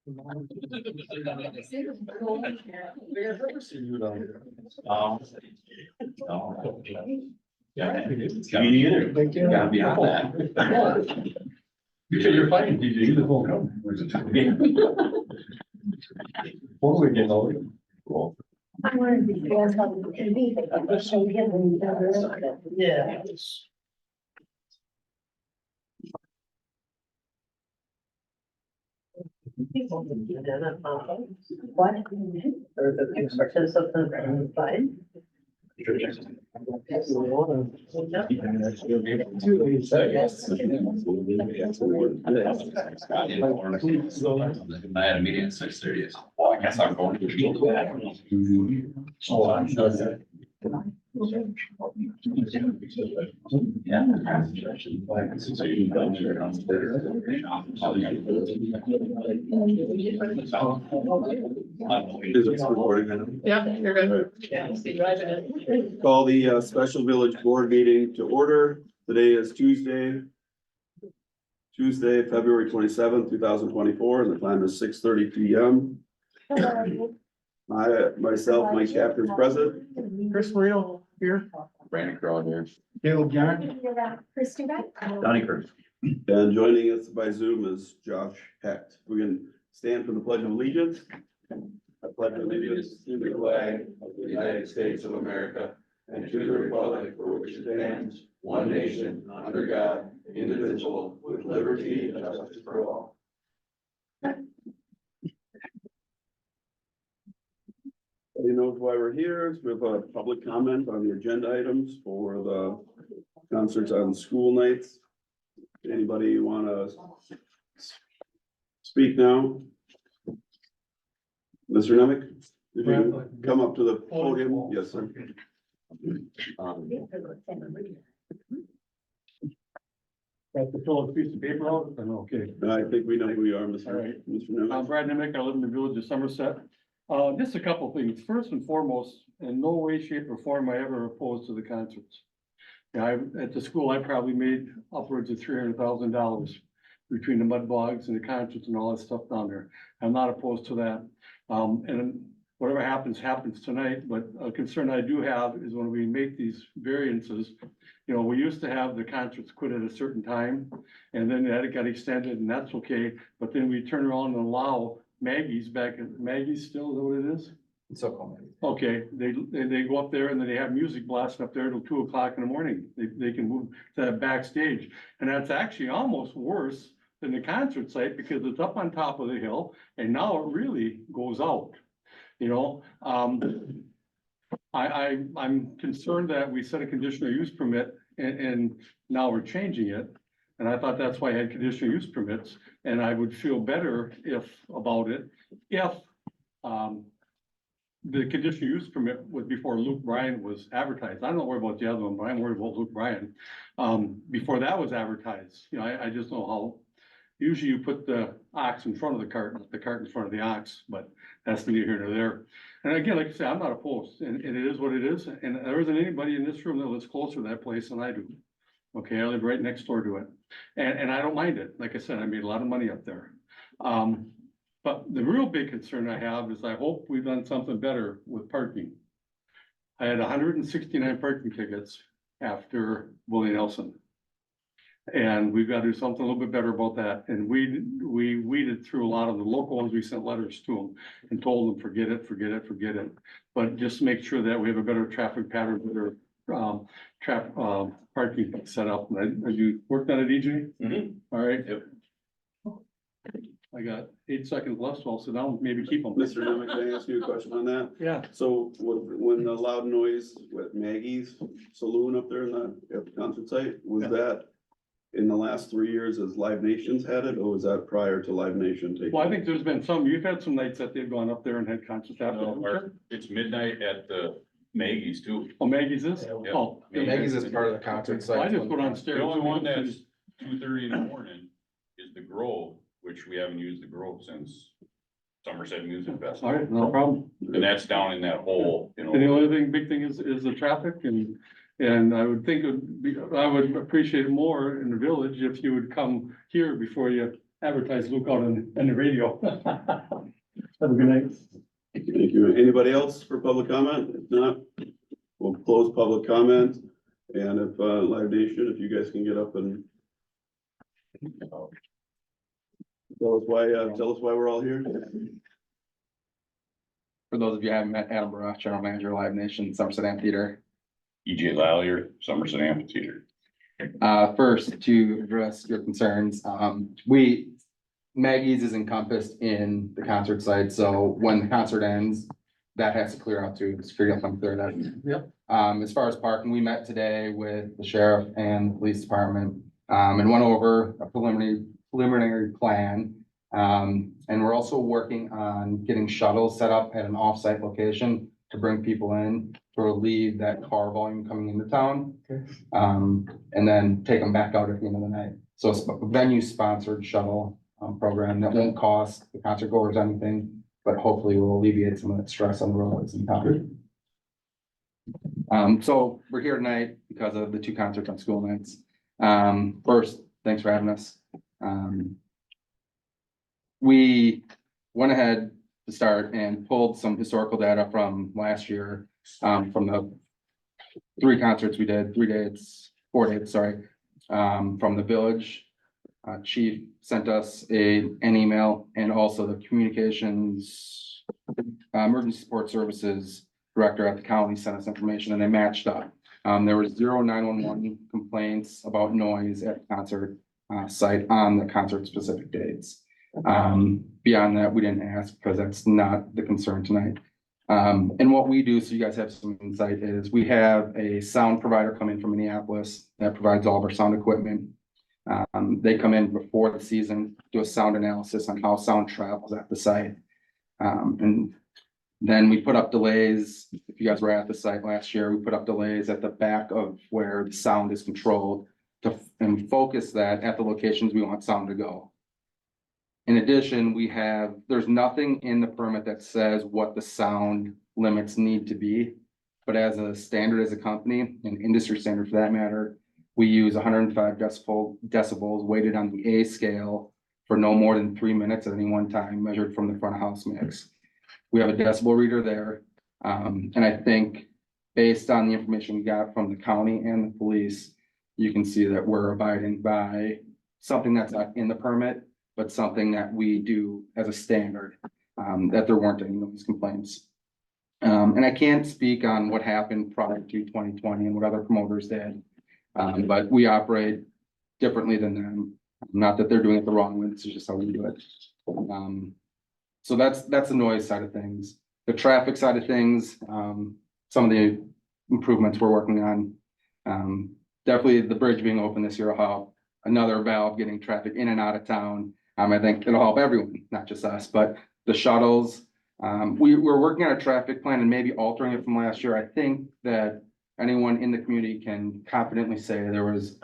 Yeah, me neither. Gotta be on that. You're fighting, DJ, you the whole come. Before we get older. Cool. Yeah. People can do that, what? Or the participant, fine. I had a meeting at 6:30. Well, I guess I'm going to be that. Oh, I'm sure. Yeah, you're good. Yeah, see, driving it. Call the special village board meeting to order. Today is Tuesday, February 27th, 2024, and the time is 6:30 p.m. Myself, Mike Capter is present. Chris Marino here. Brandon Crowe here. Caleb Garn. Donnie Curtis. And joining us by Zoom is Josh Hecht. We can stand for the pledge of allegiance. I pledge allegiance to the flag of the United States of America and to the republic for which it stands, one nation, under God, indivisible, with liberty and justice for all. You know why we're here is we have a public comment on the agenda items for the concerts on school nights. Anybody wanna speak now? Mr. Nemec, if you come up to the podium, yes, sir. Got the full piece of paper out, and okay. I think we know who you are, All Mr. right. Mr. I'm Nemec. Brad Nemick, I live in the village of Somerset. Just a couple things. First and foremost, in no way, shape or form I ever opposed to the concerts. Yeah, at the school, I probably made upwards of $300,000 between the mud bogs and the concerts and all that stuff down there. I'm not opposed to that. And whatever happens, happens tonight, but a concern I do have is when we make these variances, you know, we used to have the concerts quit at a certain time, and then that got extended, and that's okay, but then we turn around and allow Maggie's back at, Maggie's still, is that what it is? So called. Okay, they go up there and then they have music blasting up there till 2 o'clock in the morning. They can move to that backstage. And that's actually almost worse than the concert site because it's up on top of the hill and now it really goes out. You know, I'm concerned that we set a conditional use permit and now we're changing it. And I thought that's why I had conditional use permits, and I would feel better if the conditional use permit was before Luke Bryan was advertised. I'm not worried about the other one, but I'm worried about Luke Bryan. Before that was advertised, you know, I just know how, usually you put the ox in front of the cart, not the cart in front of the ox, but that's neither here nor there. And again, like I say, I'm not opposed, and it is what it is, and there isn't anybody in this room that lives closer to that place than I do. Okay, I live right next door to it, and I don't mind it. Like I said, I made a lot of money up there. But the real big concern I have is I hope we've done something better with parking. I had 169 parking tickets after Willie Nelson. And we've got to do something a little bit better about that. And we weeded through a lot of the local ones. We sent letters to them and told them, forget it. But just make sure that we have a better traffic pattern, better parking set up. Have you worked on it, EJ? All right. Yep. I got 8 seconds left, so I'll sit down, maybe keep them. Mr. Nemec, can I ask you a question on that? Yeah, So when the loud noise with Maggie's Saloon up there at the concert site, was Yeah. that in the last 3 years as Live Nations had it, or was that prior to Live Nation taking? well, I think there's been some, you've had some nights that they've gone up there and had concerts after. It's midnight at the Maggie's too. Oh, Maggie's is? Yeah. Oh. Maggie's is part of the concert Well, I site. just go The downstairs. only one that's 2:30 in the morning is the Grove, which we haven't used the Grove since Somerset Music All Festival. right, no problem. And that's down in that hole, you And the know. only big thing is the traffic and I would think it would be, I would appreciate it more in the village if you would come here before you advertise Luke out on the radio. Have a good night. Thank you. Anybody else for public comment? If not, we'll close public comment. And if, Live Nation, if you guys can get up and tell us why we're all here. For those of you who haven't met Adam Baruch, General Manager, Live Nation, Somerset Amphitheater. EJ Lallier, Somerset Amphitheater. First, to address your concerns, Maggie's is encompassed in the concert site, so when the concert ends, that has to clear out too. Security will come clear that. Yep. As far as parking, we met today with the sheriff and the police department, and went over a preliminary plan. And we're also working on getting shuttles set up at an off-site location to bring people in to relieve that car volume coming into town. And then take them back out at the end of the night. So it's a venue-sponsored shuttle program that won't cost the concert goers anything, but hopefully will alleviate some of that stress on the roads in town. So we're here tonight because of the two concerts on school nights. First, thanks for having us. We went ahead to start and pulled some historical data from last year, from the 3 concerts we did, 4 dates, sorry, from the village. Chief sent us an email, and also the communications, emergency support services director at the county sent us information, and they matched up. There was 0 911 complaints about noise at the concert site on the concert specific dates. Beyond that, we didn't ask because that's not the concern tonight. And what we do, so you guys have some insight, is we have a sound provider come in from Minneapolis that provides all of our sound equipment. They come in before the season, do a sound analysis on how sound travels at the site. And then we put up delays. If you guys were at the site last year, we put up delays at the back of where the sound is controlled and focus that at the locations we want sound to go. In addition, there's nothing in the permit that says what the sound limits need to be. But as a standard, as a company, an industry standard for that matter, we use 105 decibels weighted on the A scale for no more than 3 minutes at any one time, measured from the front of house mix. We have a decibel reader there. And I think based on the information we got from the county and the police, you can see that we're abiding by something that's not in the permit, but something that we do as a standard, that there weren't any noise complaints. And I can't speak on what happened prior to 2020 and what other promoters did, but we operate differently than them. Not that they're doing it the wrong way, this is just how we do it. So that's the noise side of things. The traffic side of things, some of the improvements we're working on, definitely the bridge being open this year will help. Another valve getting traffic in and out of town. I think it'll help everyone, not just us, but the shuttles. We're working on a traffic plan and maybe altering it from last year. I think that anyone in the community can confidently say there was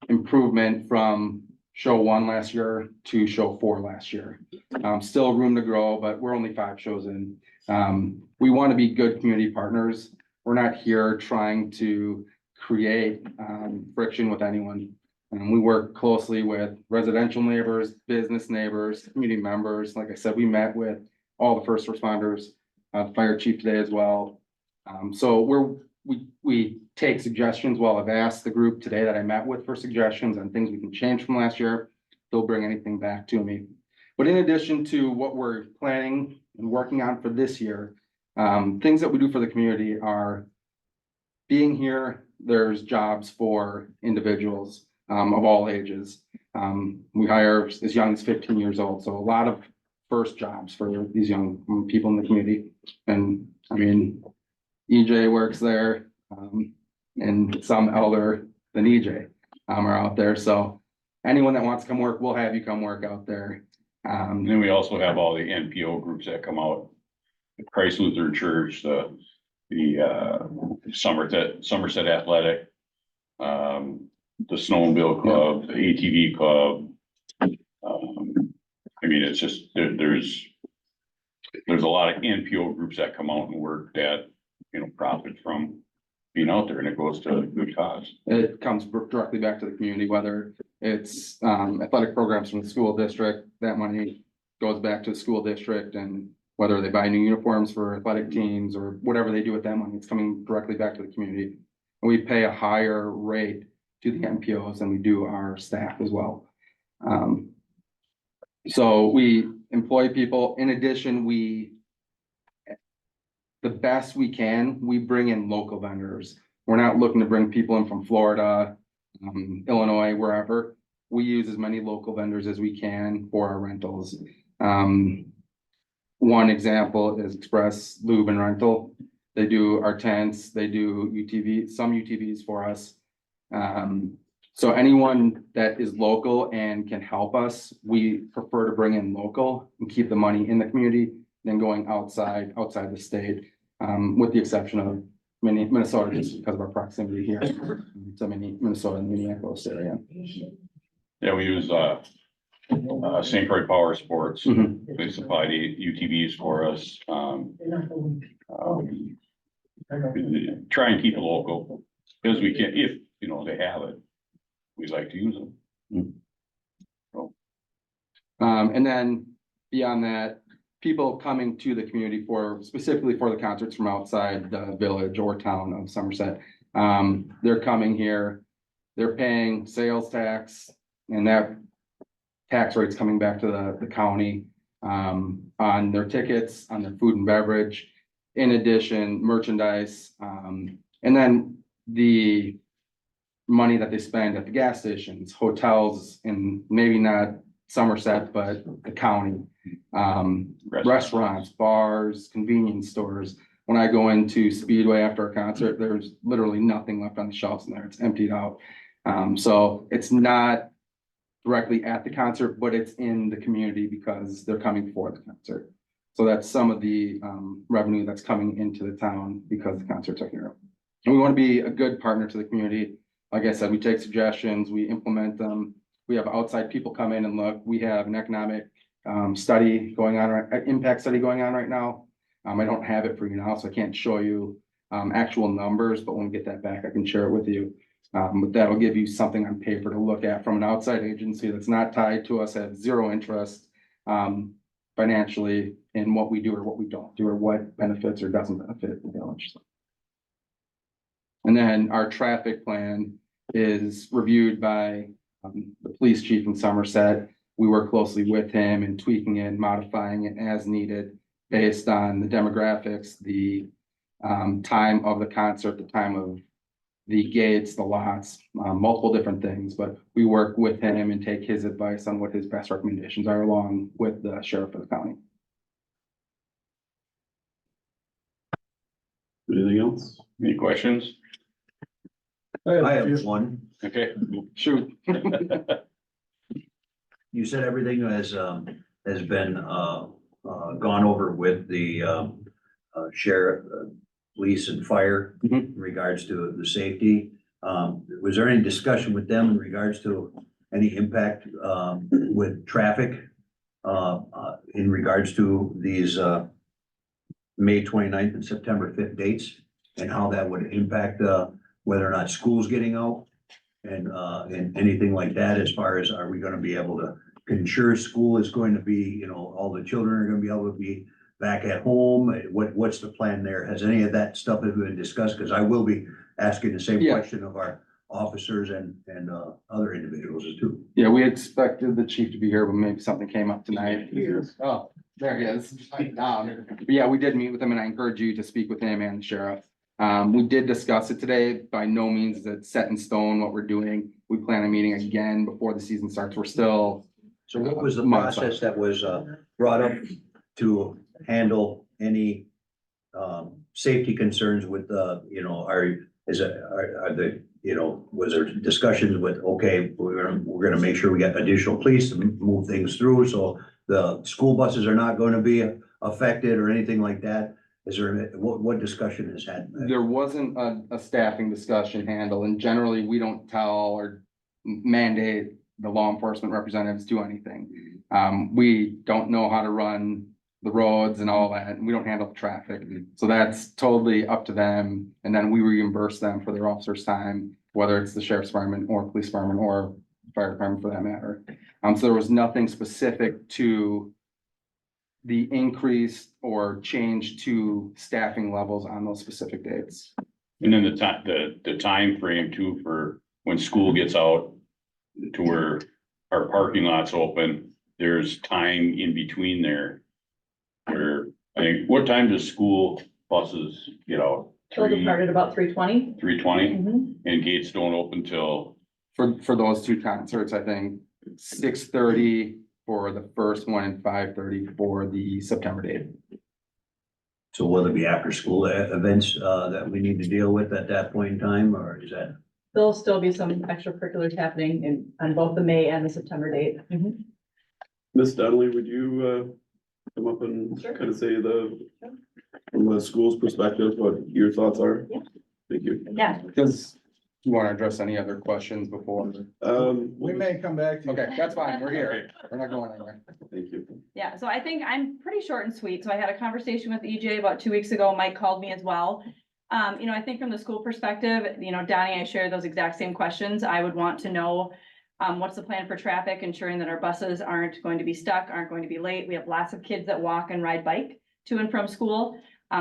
improvement from show 1 last year to show 4 last year. Still room to grow, but we're only 5 shows in. We want to be good community partners. We're not here trying to create friction with anyone. We work closely with residential neighbors, business neighbors, community members. Like I said, we met with all the first responders, the fire chief today as well. So we take suggestions. Well, I've asked the group today that I met with for suggestions on things we can change from last year. They'll bring anything back to me. But in addition to what we're planning and working on for this year, things that we do for the community are being here. There's jobs for individuals of all ages. We hire as young as 15 years old. So a lot of first jobs for these young people in the community. And I mean, EJ works there, and some elder than EJ are out there. So anyone that wants to come work, we'll have you come work out there. And then we also have all the NPO groups that come out. The Christ Lutheran Church, the Somerset Athletic, the Snowmobile Club, the ATV Club. I mean, it's just, there's a lot of NPO groups that come out and work that, profit from being out there, and it goes to a good cause. It comes directly back to the community, whether It's athletic programs from the school district. That money goes back to the school district, and whether they buy new uniforms for athletic teams or whatever they do with that money, it's coming directly back to the community. And we pay a higher rate to the MPOs than we do our staff as well. So we employ people. In addition, the best we can, we bring in local vendors. We're not looking to bring people in from Florida, Illinois, wherever. We use as many local vendors as we can for our rentals. One example is Express Lube and Rental. They do our tents, they do some UTVs for us. So anyone that is local and can help us, we prefer to bring in local and keep the money in the community than going outside the state, with the exception of Minnesota, just because of our proximity here to Minnesota and Minneapolis area. Yeah, we use, St. Croix Power Sports. Mhm. They supply the UTVs for us. Try and keep it local, because we can, if, they have it, we'd like to use them. And then beyond that, people coming to the community specifically for the concerts from outside the village or town of Somerset. They're coming here, they're paying sales tax, and that tax rate's coming back to the county, on their tickets, on their food and beverage. In addition, merchandise, and then the money that they spend at the gas stations, hotels, and maybe not Somerset, but the county. Restaurants, bars, convenience stores. When I go into Speedway after a concert, there's literally nothing left on the shelves in there. It's emptied out. So it's not directly at the concert, but it's in the community because they're coming for the concert. So that's some of the revenue that's coming into the town because the concerts are here. And we want to be a good partner to the community. Like I said, we take suggestions, we implement them. We have outside people come in and look. We have an economic study going on, impact study going on right now. I don't have it for you now, so I can't show you actual numbers, but when we get that back, I can share it with you. But that'll give you something on paper to look at from an outside agency that's not tied to us, at zero interest financially in what we do or what we don't do, or what benefits or doesn't benefit the village. And then our traffic plan is reviewed by the police chief in Somerset. We work closely with him in tweaking it, modifying it as needed based on the demographics, the time of the concert, the time of the gates, the lots, multiple different things. But we work with him and take his advice on what his best recommendations are, along with the sheriff of the county. Anything else? Any questions? I have one. Okay. Shoot. You said everything has been gone over with the sheriff, police and fire in regards to the safety. Was there any discussion with them in regards to any impact with traffic in regards to these May 29th and September 5th dates, and how that would impact whether or not school's getting out and anything like that, as far as, are we gonna be able to ensure school is going to be, all the children are gonna be able to be back at home? What's the plan there? Has any of that stuff been discussed? Because I will be asking the same question of our officers and other individuals as too. Yeah, we expected the chief to be here, but maybe something came up tonight. Oh, there he is. But yeah, we did meet with him, and I encourage you to speak with him and the sheriff. We did discuss it today. By no means is it set in stone what we're doing. We plan on meeting again before the season starts. We're still. So what was the process that was brought up to handle any safety concerns with was there discussions with, okay, we're gonna make sure we get additional police to move things through, so the school buses are not gonna be affected or anything like that? Is there, what discussion is had? There wasn't a staffing discussion handled, and generally we don't tell or mandate the law enforcement representatives do anything. We don't know how to run the roads and all that, and we don't handle the traffic. So that's totally up to them. And then we reimburse them for their officers' time, whether it's the sheriff's department or police department or fire department for that matter. So there was nothing specific to the increase or change to staffing levels on those specific dates. And then the time frame too for when school gets out to where our parking lot's open, there's time in between there. Where, I think, what time does school buses get out? They'll depart at about 3:20. 3:20, Mhm. and gates don't open till, For those two concerts, I think 6:30 for the first one and 5:30 for the September date. So will there be after school events that we need to deal with at that point in time, or is that? There'll still be some extracurriculars happening on both the May and the September date. Mhm. Ms. Donnelly, would you, come up and Sure. kind of say from the school's perspective, what your thoughts are? Yeah. Thank you. Yeah, Does you want to address any other questions before? We may come back to you. Okay, that's fine. We're here. We're not going anywhere. Thank you. Yeah, so I think I'm pretty short and sweet. So I had a conversation with EJ about 2 weeks ago. Mike called me as well. I think from the school perspective, Donnie, I shared those exact same questions. I would want to know what's the plan for traffic, ensuring that our buses aren't going to be stuck, aren't going to be late. We have lots of kids that walk and ride bike to and from school.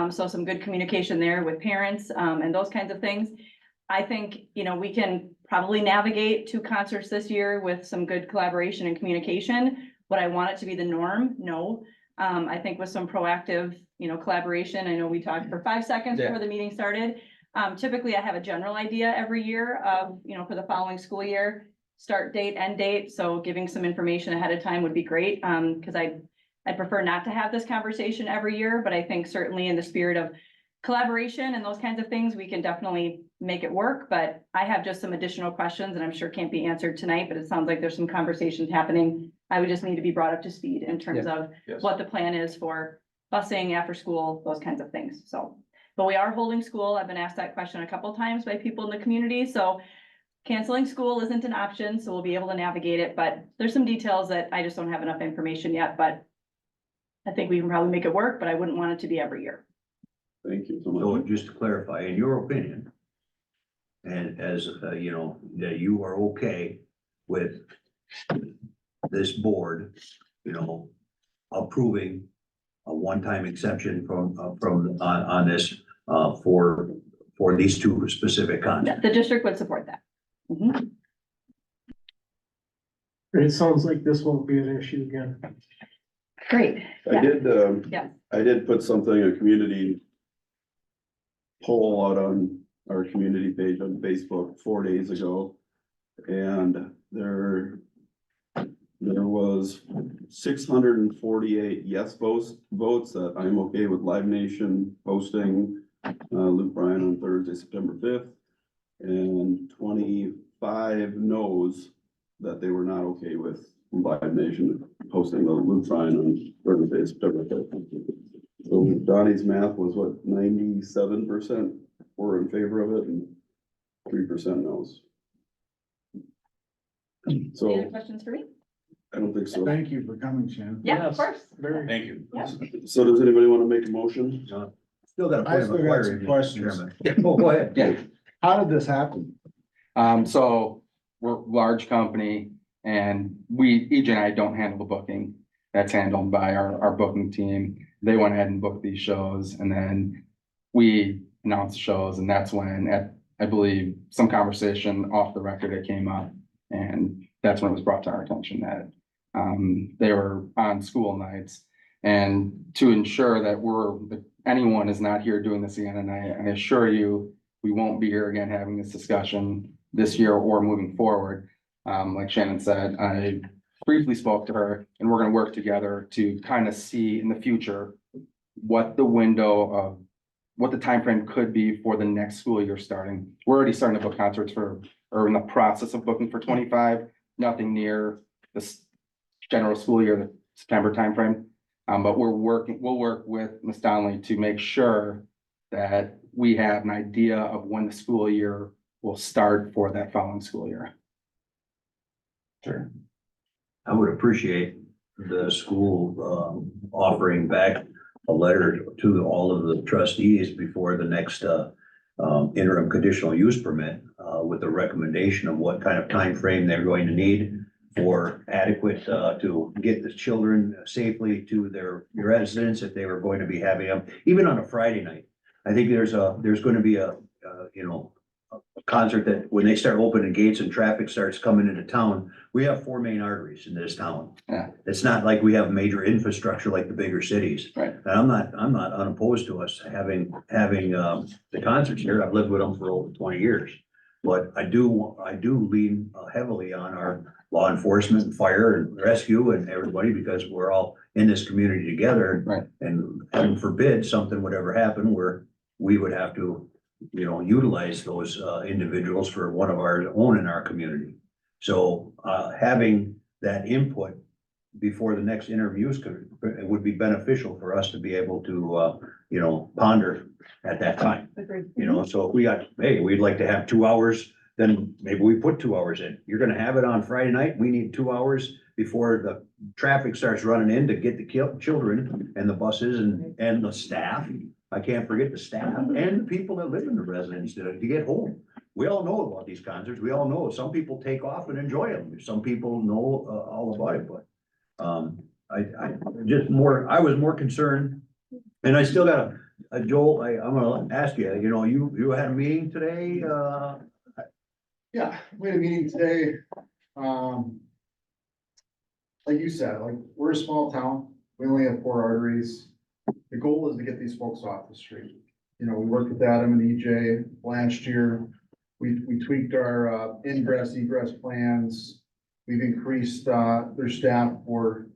So some good communication there with parents and those kinds of things. I think, we can probably navigate 2 concerts this year with some good collaboration and communication. Would I want it to be the norm? No. I think with some proactive, collaboration, I know we talked for 5 seconds Yeah. before the meeting started. Typically I have a general idea every year of, for the following school year, start date, end date. So giving some information ahead of time would be great. Cause I prefer not to have this conversation every year, but I think certainly in the spirit of collaboration and those kinds of things, we can definitely make it work. But I have just some additional questions and I'm sure can't be answered tonight, but it sounds like there's some conversations happening. I would just need to be brought up to speed in terms of Yes. what the plan is for busing after school, those kinds of things. So, but we are holding school. I've been asked that question a couple of times by people in the community. So canceling school isn't an option, so we'll be able to navigate it, but there's some details that I just don't have enough information yet, but I think we can probably make it work, but I wouldn't want it to be every year. Thank you so So much. just to clarify, in your opinion, and as, that you are okay with this board, approving a one-time exemption on this, for these 2 specific concepts. The district would support that. Mhm. It sounds like this won't be an issue again. Great. I did, Yeah. I did put something, a community poll out on our community page on Facebook 4 days ago. And there was 648 yes votes that I'm okay with Live Nation hosting Luke Bryan on Thursday, September 5th. And 25 no's that they were not okay with Live Nation hosting the Luke Bryan on Thursday, September 5th. So Donnie's math was what, 97% were in favor of it and 3% no's. Any other So questions for me? I don't think so. Thank you for coming, Shannon. Yeah, of course. Very. thank you. So does anybody want to make a motion? Still got a I point of still got inquiry, some Mr. questions. Chairman. Oh, go ahead. Yeah. How did this happen? So we're a large company and EJ and I don't handle the booking. That's handled by our booking team. They went ahead and booked these shows and then we announced the shows and that's when I believe some conversation off the record it came up. And that's when it was brought to our attention that they were on school nights. And to ensure that anyone is not here doing this again, and I assure you, we won't be here again having this discussion this year or moving forward. Like Shannon said, I briefly spoke to her and we're gonna work together to kind of see in the future what the timeframe could be for the next school year starting. We're already starting to book concerts or in the process of booking for 25, nothing near this general school year, the September timeframe. But we'll work with Ms. Donnelly to make sure that we have an idea of when the school year will start for that following school year. Sure. I would appreciate the school offering back a letter to all of the trustees before the next interim conditional use permit, with a recommendation of what kind of time frame they're going to need for adequate, to get the children safely to their residence if they were going to be having them, even on a Friday night. I think there's going to be a concert that when they start opening gates and traffic starts coming into town, we have 4 main arteries in this town. Yeah. It's not like we have major infrastructure like the bigger cities. Right. And I'm not unopposed to us having the concerts here. I've lived with them for over 20 years. But I do lean heavily on our law enforcement and fire and rescue and everybody, because we're all in this community together. Right. And heaven forbid something would ever happen where we would have to, utilize those individuals for one of our own in our community. So having that input before the next interviews would be beneficial for us to be able to, ponder at that time. Agreed. So if we got, hey, we'd like to have 2 hours, then maybe we put 2 hours in. You're gonna have it on Friday night. We need 2 hours before the traffic starts running in to get the children and the buses and the staff. I can't forget the staff and the people that live in the residence to get home. We all know about these concerts. We all know some people take off and enjoy them. Some people know all about it, but I was more concerned. And I still got Joel, I'm gonna ask you, you had a meeting today, Yeah, we had a meeting today. Like you said, like, we're a small town. We only have 4 arteries. The goal is to get these folks off the street. We worked with Adam and EJ last year. We tweaked our ingress egress plans. We've increased their staff for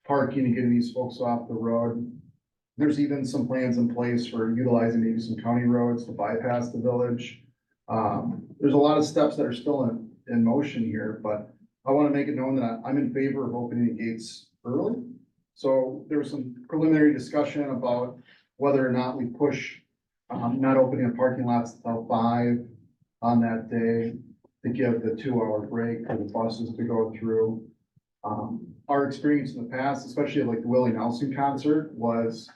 parking and getting these folks off the road. There's even some plans in place for utilizing maybe some county roads to bypass the village. There's a lot of steps that are still in motion here, but I want to make it known that I'm in favor of opening the gates early. So there was some preliminary discussion about whether or not we push not opening the parking lots until 5 on that day to give the 2-hour break for the buses to go through. Our experience in the past, especially like the Willie Nelson concert, was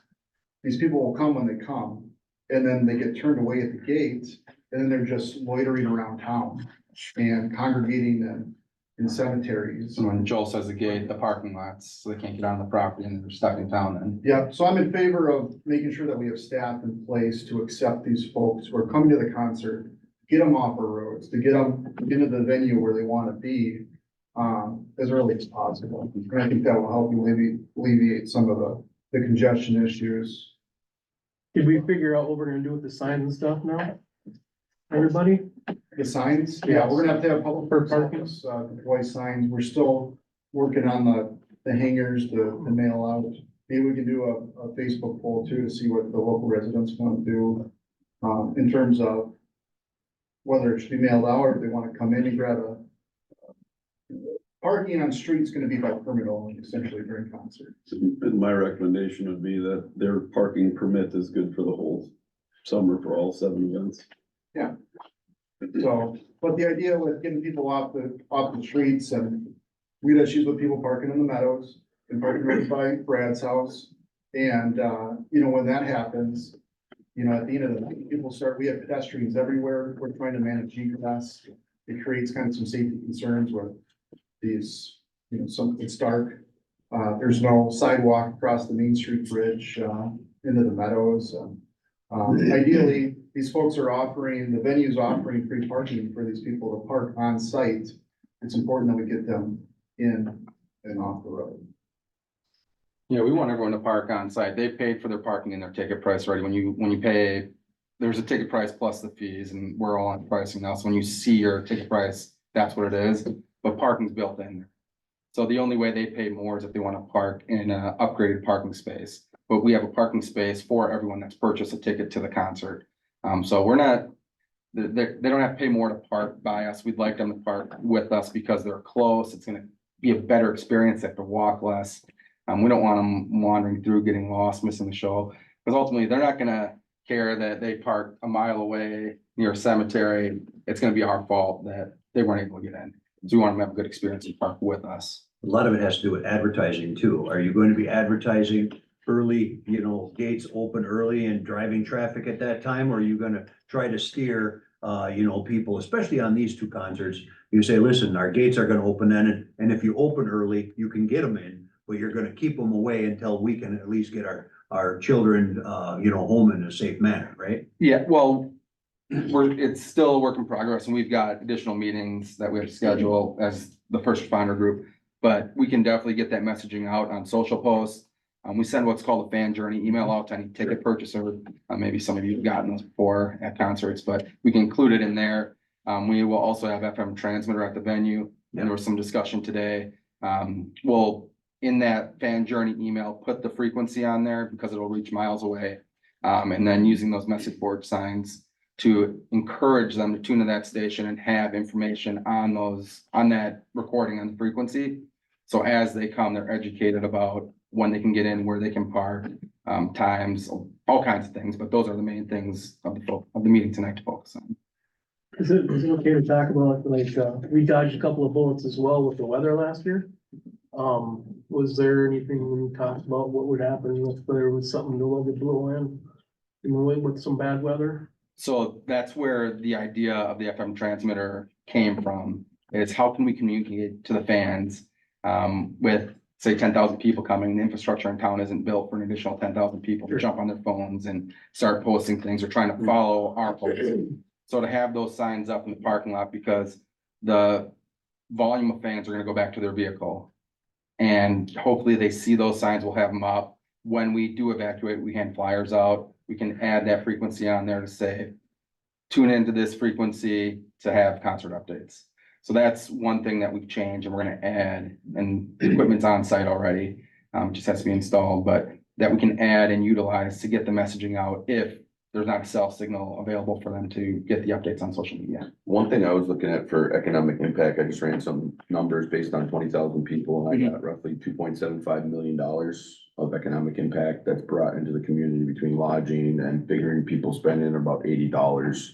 these people will come when they come, and then they get turned away at the gate, and then they're just loitering around town and congregating in cemeteries. So when Joel says the gate, the parking lots, so they can't get on the property and they're stuck in town then. Yeah, so I'm in favor of making sure that we have staff in place to accept these folks who are coming to the concert, get them off our roads, to get them into the venue where they want to be, as early as possible. And I think that will help alleviate some of the congestion issues. Did we figure out what we're gonna do with the signs and stuff now? Everybody? The signs, yeah, we're gonna have public For works parking? office, deploy signs. We're still working on the hangers to mail out. Maybe we can do a Facebook poll too, to see what the local residents want to do, in terms of whether it should be mailed out or if they want to come in and grab parking on streets gonna be by permit only, essentially during concerts. and my recommendation would be that their parking permit is good for the whole summer for all 7 events. So, but the idea with getting people off the streets, and we had issues with people parking in the meadows and parking right by Brad's house. And, when that happens, at the end of the night, we have pedestrians everywhere. We're trying to manage egress. It creates kind of some safety concerns with these, it's dark. There's no sidewalk across the Main Street Bridge, into the meadows. Ideally, these folks are the venue's offering free parking for these people to park on site. It's important that we get them in and off the road. Yeah, we want everyone to park on site. They paid for their parking in their ticket price already. When you pay, there's a ticket price plus the fees, and we're all on pricing now. So when you see your ticket price, that's what it is, but parking's built in there. So the only way they pay more is if they want to park in an upgraded parking space. But we have a parking space for everyone that's purchased a ticket to the concert. So we're not, they don't have to pay more to park by us. We'd like them to park with us because they're close. It's gonna be a better experience. They have to walk less. We don't want them wandering through, getting lost, missing the show. Because ultimately, they're not gonna care that they park a mile away near a cemetery. It's gonna be our fault that they weren't able to get in. So we want them to have a good experience and park with us. A lot of it has to do with advertising too. Are you going to be advertising early, gates open early and driving traffic at that time? Or are you gonna try to steer, people, especially on these two concerts? You say, listen, our gates are gonna open then, and if you open early, you can get them in, but you're gonna keep them away until we can at least get our children, home in a safe manner, right? Yeah, well, it's still a work in progress and we've got additional meetings that we have to schedule as the first responder group. But we can definitely get that messaging out on social posts. We send what's called a fan journey email out to any ticket purchaser. Maybe some of you have gotten those before at concerts, but we can include it in there. We will also have FM transmitter at the venue. And there was some discussion today. We'll, in that fan journey email, put the frequency on there because it'll reach miles away. And then using those message board signs to encourage them to tune to that station and have information on that recording on the frequency. So as they come, they're educated about when they can get in, where they can park, times, all kinds of things, but those are the main things of the meeting tonight to focus on. Is it okay to talk about, we dodged a couple of bullets as well with the weather last year? Was there anything when you talked about what would happen if there was something to blow in with some bad weather? So that's where the idea of the FM transmitter came from, is how can we communicate to the fans, with say 10,000 people coming, the infrastructure in town isn't built for an additional 10,000 people to jump on their phones and start posting things or trying to follow our posts. So to have those signs up in the parking lot, because the volume of fans are gonna go back to their vehicle. And hopefully they see those signs, we'll have them up. When we do evacuate, we hand flyers out. We can add that frequency on there to say, tune into this frequency to have concert updates. So that's one thing that we've changed and we're gonna add, and the equipment's on site already, just has to be installed, but that we can add and utilize to get the messaging out if there's not a cell signal available for them to get the updates on social media. One thing I was looking at for economic impact, I just ran some numbers based on 20,000 people and I got roughly $2.75 million of economic impact that's brought into the community between lodging and figuring people spending about $80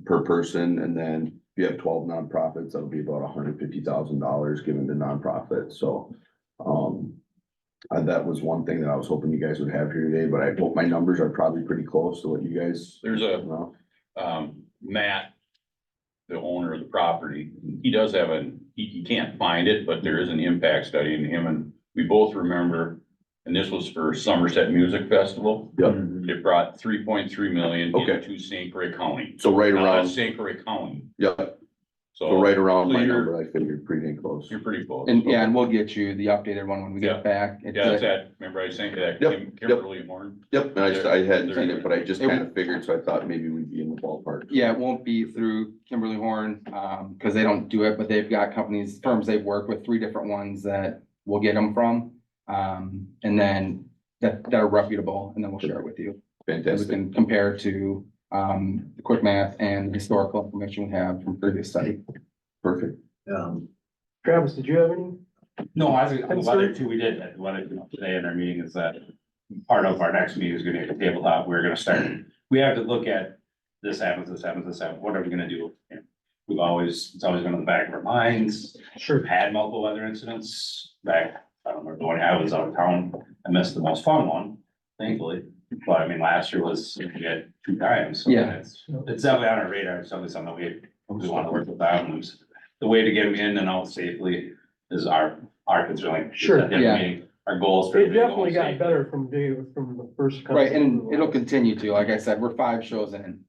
per person. And then if you have 12 nonprofits, that'll be about $150,000 given to nonprofits. So that was one thing that I was hoping you guys would have here today, but I hope my numbers are probably pretty close to what you guys. There's Matt, the owner of the property, he does have he can't find it, but there is an impact study in him, and we both remember, and this was for Somerset Music Festival. Yep. It brought 3.3 million Okay. into St. Croix County. So right around, St. Croix County. yeah, So so right around so my you're- number, I figured pretty close. You're pretty close. And yeah, and we'll get you the updated one when we Yeah. get back. It's, Yeah, it's that, remember I sent you that Yep, Kimberly Horn? Yep, and I hadn't seen There- it, but I just kind of figured, so I thought maybe we'd be in the ballpark. Yeah, it won't be through Kimberly Horn, because they don't do it, but they've got firms they've worked with, 3 different ones that we'll get them from. And then that are reputable, and then we'll share it with you. We Fantastic. can compare to, the quick math and historical information we have from previous study. Perfect. Travis, did you have any? No, I was, the weather too, we did, the weather today in our meeting is that part of our next meeting is gonna be a tabletop, we're gonna start, we have to look at this happens, what are we gonna do? And it's always been in the back of our minds. Sure. We've had multiple weather incidents back, I don't remember when I was out of town, I missed the most fun one, thankfully. But I mean, last year we had 2 times. So Yeah. It's definitely on our radar, it's definitely something we wanna work with them. And the way to get them in and out safely is our concern, like. Sure, at the yeah. meeting, our goals. for It everybody definitely going got safe. better from the first. Right, and it'll continue to, like I said, we're 5 shows in,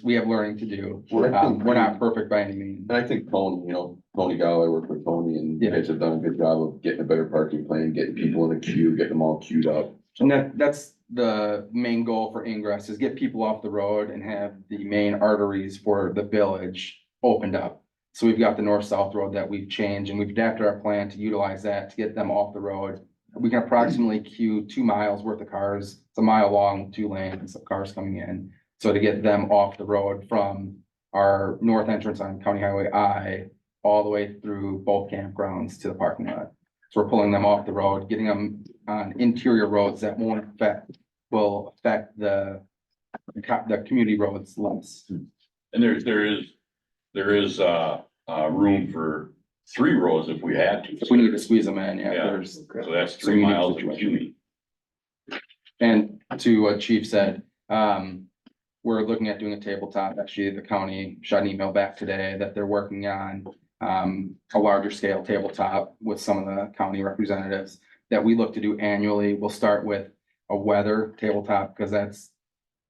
we have learning to do. We're not perfect by any means. And I think Tony, Tony Gall, I work with Tony and you guys have done a good job of getting a better parking plan, getting people in a queue, getting them all queued up. And that's the main goal for ingress, is get people off the road and have the main arteries for the village opened up. So we've got the north-south road that we've changed, and we've adapted our plan to utilize that to get them off the road. We can approximately queue 2 miles worth of cars. It's a mile long with 2 lanes of cars coming in. So to get them off the road from our north entrance on County Highway I all the way through both campgrounds to the parking lot. So we're pulling them off the road, getting them on interior roads that will affect the community roads less. And there is room for 3 rows if we had to. If we need to squeeze them in, Yeah. there's. So that's So 3 we need miles of situation. queuing. And to what Chief said, we're looking at doing a tabletop. Actually, the county shot an email back today that they're working on a larger scale tabletop with some of the county representatives that we look to do annually. We'll start with a weather tabletop because that's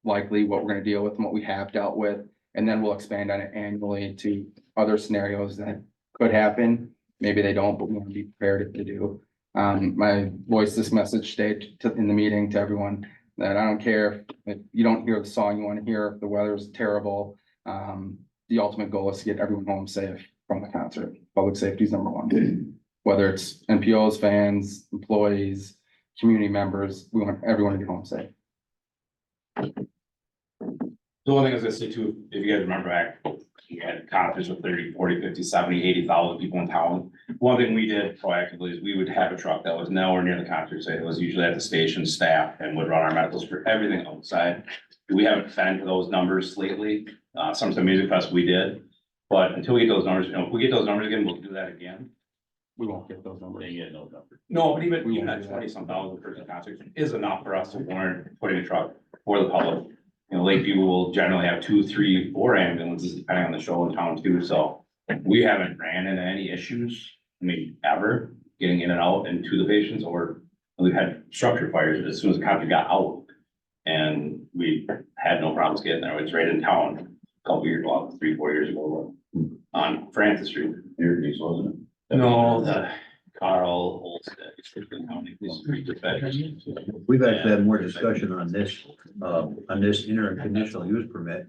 likely what we're gonna deal with and what we have dealt with. And then we'll expand on it annually to other scenarios that could happen. Maybe they don't, but we want to be prepared if they do. My voice this message today in the meeting to everyone that I don't care if you don't hear the song you want to hear, if the weather's terrible. The ultimate goal is to get everyone home safe from the concert. Public safety is number one. Whether it's NPOs, fans, employees, community members, we want everyone to be home safe. The one thing I was gonna say too, if you guys remember back, we had concerts with 30, 40, 50, 70, 80,000 people in town. One thing we did proactively is we would have a truck that was nowhere near the concert site. It was usually at the station staff and would run our medicals for everything outside. We haven't fed into those numbers lately. Some Music Fest we did, but until we get those numbers, if we get those numbers again, we'll do that again. We won't get those numbers. They get no number. No, but even We won't that do that. 20-some thousand person concert is enough for us to warrant putting a truck for the public. You know, Lakeview will generally have 2, 3, 4 ambulances depending on the show in town too, so we haven't ran into any issues. I mean, ever getting in and out and to the patients, or we've had structure fires as soon as the concert got out. And we had no problems getting there. It's right in town, a couple years, well, 3, 4 years ago on Francis Street. Your piece, wasn't it? No, the Carl Olstead, it's Cleveland County, this is pretty good. We've actually had more discussion on this interim conditional use permit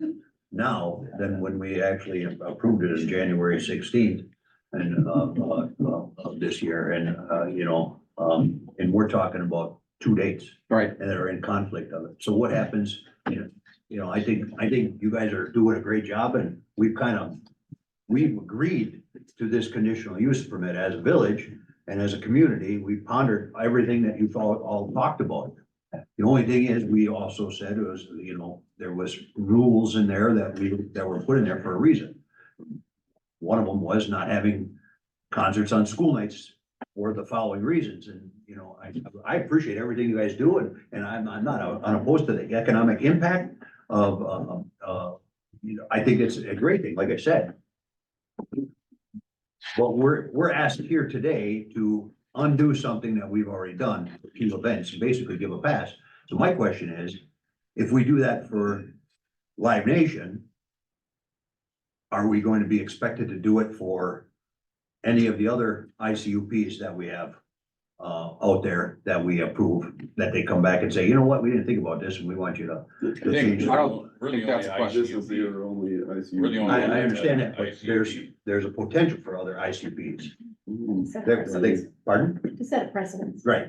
now than when we actually approved it on January 16th and, of this year. And, and we're talking about 2 dates Right. and that are in conflict of it. So what happens, I think you guys are doing a great job and we've agreed to this conditional use permit as a village and as a community. We pondered everything that you've all talked about. The only thing is, we also said it was, there was rules in there that were put in there for a reason. One of them was not having concerts on school nights for the following reasons. And, I appreciate everything you guys do and I'm not unopposed to the economic impact of, I think it's a great thing, like I said. But we're asked here today to undo something that we've already done, for 2 events, and basically give a pass. So my question is, if we do that for Live Nation, are we going to be expected to do it for any of the other ICUPs that we have out there that we approve, that they come back and say, you know what, we didn't think about this and we want you to change it? I don't think that's a question. This is the only ICU. We're the only I understand that, but ICUP. there's a potential for other ICPs. Set a Are they, precedence. pardon? To set a precedence. Right.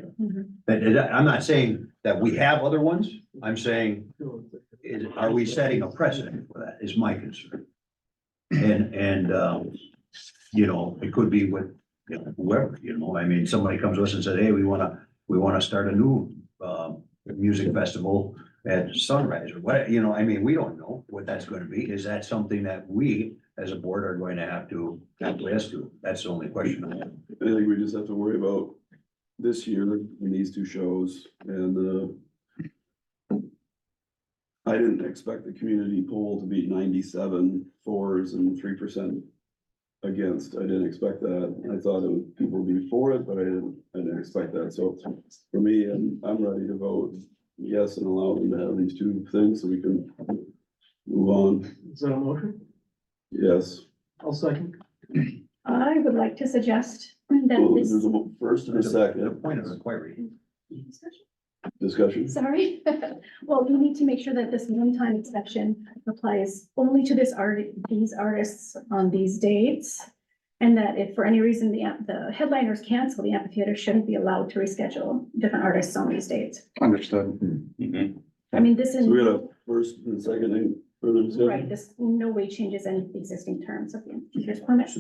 And I'm not saying that we have other ones. I'm saying, are we setting a precedent for that is my concern. And, it could be with whoever, I mean, somebody comes to us and said, hey, we wanna start a new, music festival at Sunrise or what, I mean, we don't know what that's gonna be. Is that something that we as a board are going to have to acquiesce to? That's the only question I have. I think we just have to worry about this year in these 2 shows and, I didn't expect the community poll to be 97 fours and 3% against. I didn't expect that. I thought people would be for it, but I didn't expect that. So for me, I'm ready to vote yes and allow them to have these 2 things so we can move on. Is that a motion? Yes. I'll second. I would like to suggest that Well, this, there's a first and a second Point of inquiry. discussion. sorry, well, we need to make sure that this one-time exception applies only to these artists on these dates. And that if for any reason the headliners cancel, the amphitheater shouldn't be allowed to reschedule different artists on these dates. Understood. I mean, this is, So we had a first and second and further discussion. right, this in no way changes any of the existing terms of the amphitheater's permit.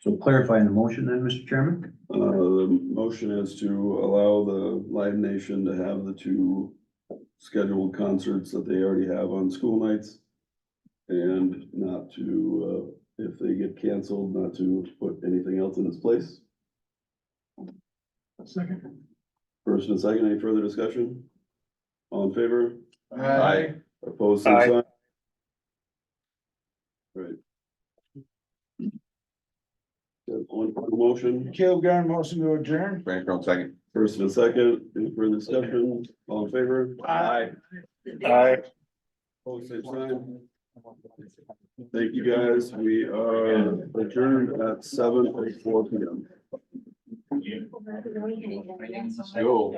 So clarifying the motion then, Mr. Chairman? The motion is to allow the Live Nation to have the 2 scheduled concerts that they already have on school nights. And not to, if they get canceled, not to put anything else in its place. Second. First and second, any further discussion? All in favor? Aye. Opposed, same sign. Right. Got one final motion, Caleb Garn, motion to adjourn. Frank, second. First and second, any further discussion? All in favor? Aye. Opposed, same sign. Thank you, guys. We are adjourned at 7:04 PM. Go.